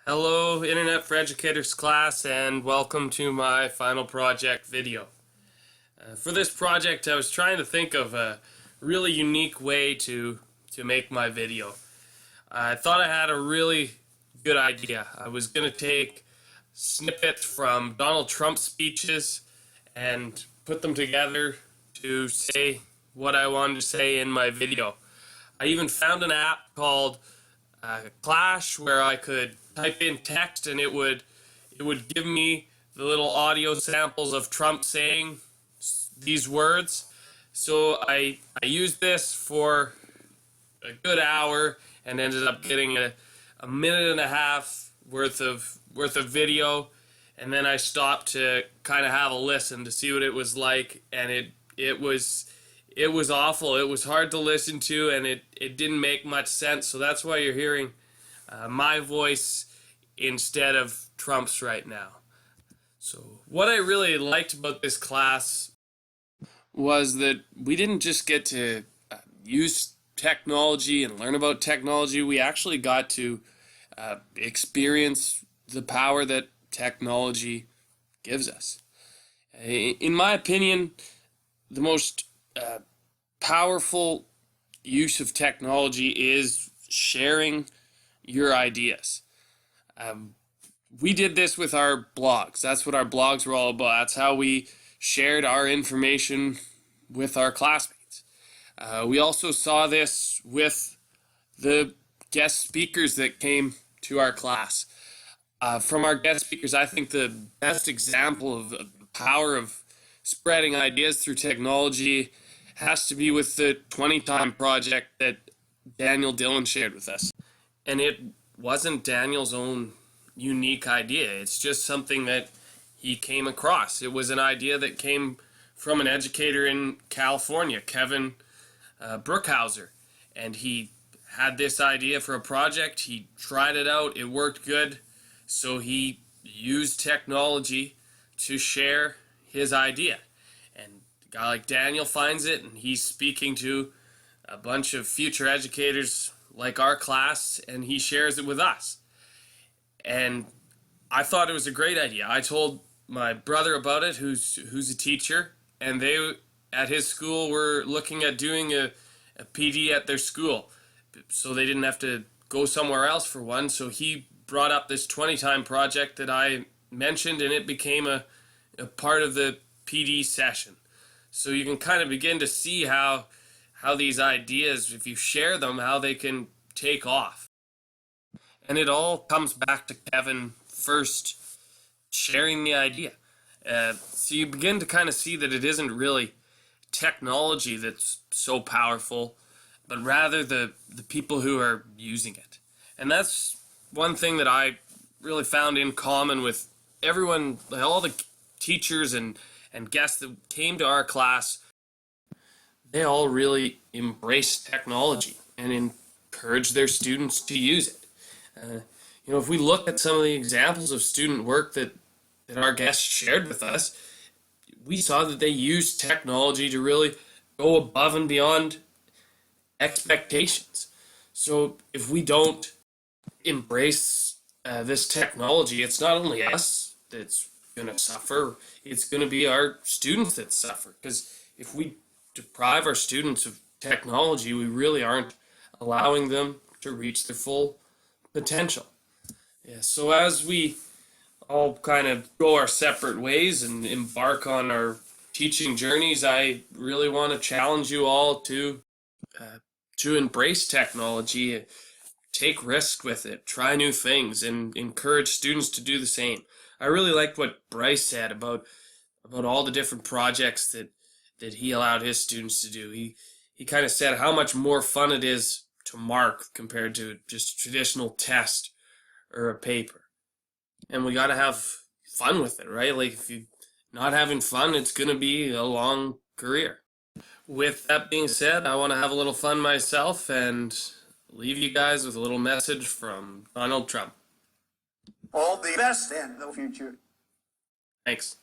Hello, Internet for Educators class, and welcome to my final project video. For this project, I was trying to think of a really unique way to make my video. I thought I had a really good idea. I was going to take snippets from Donald Trump's speeches and put them together to say what I wanted to say in my video. I even found an app called Clash where I could type in text and it would give me the little audio samples of Trump saying these words. So I used this for a good hour and ended up getting a minute and a half worth of video, and then I stopped to kind of have a listen to see what it was like, and it was awful. It was hard to listen to, and it didn't make much sense. So that's why you're hearing my voice instead of Trump's right now. So what I really liked about this class was that we didn't just get to use technology and learn about technology. We actually got to experience the power that technology gives us. In my opinion, the most powerful use of technology is sharing your ideas. We did this with our blogs. That's what our blogs were all about. That's how we shared our information with our classmates. We also saw this with the guest speakers that came to our class. From our guest speakers, I think the best example of the power of spreading ideas through technology has to be with the 20 time project that Daniel Dillon shared with us. And it wasn't Daniel's own unique idea. It's just something that he came across. It was an idea that came from an educator in California, Kevin Brookhauser. And he had this idea for a project. He tried it out. It worked good. So he used technology to share his idea. And a guy like Daniel finds it, and he's speaking to a bunch of future educators like our class, and he shares it with us. And I thought it was a great idea. I told my brother about it, who's a teacher, and they at his school were looking at doing a PD at their school, so they didn't have to go somewhere else for one. So he brought up this 20 time project that I mentioned, and it became a part of the PD session. So you can kind of begin to see how these ideas, if you share them, how they can take off. And it all comes back to Kevin first sharing the idea. So you begin to kind of see that it isn't really technology that's so powerful, but rather the people who are using it. And that's one thing that I really found in common with everyone, all the teachers and guests that came to our class. They all really embraced technology and encouraged their students to use it. If we look at some of the examples of student work that our guests shared with us, we saw that they used technology to really go above and beyond expectations. So if we don't embrace this technology, it's not only us that's going to suffer, it's going to be our students that suffer. Because if we deprive our students of technology, we really aren't allowing them to reach their full potential. Yeah, so as we all kind of go our separate ways and embark on our teaching journeys, I really want to challenge you all to embrace technology, take risks with it, try new things, and encourage students to do the same. I really liked what Bryce said about all the different projects that he allowed his students to do. He kind of said how much more fun it is to mark compared to just a traditional test or a paper. And we got to have fun with it, right? Like, if you're not having fun, it's going to be a long career. With that being said, I want to have a little fun myself and leave you guys with a little message from Donald Trump. All the best in the future. Thanks.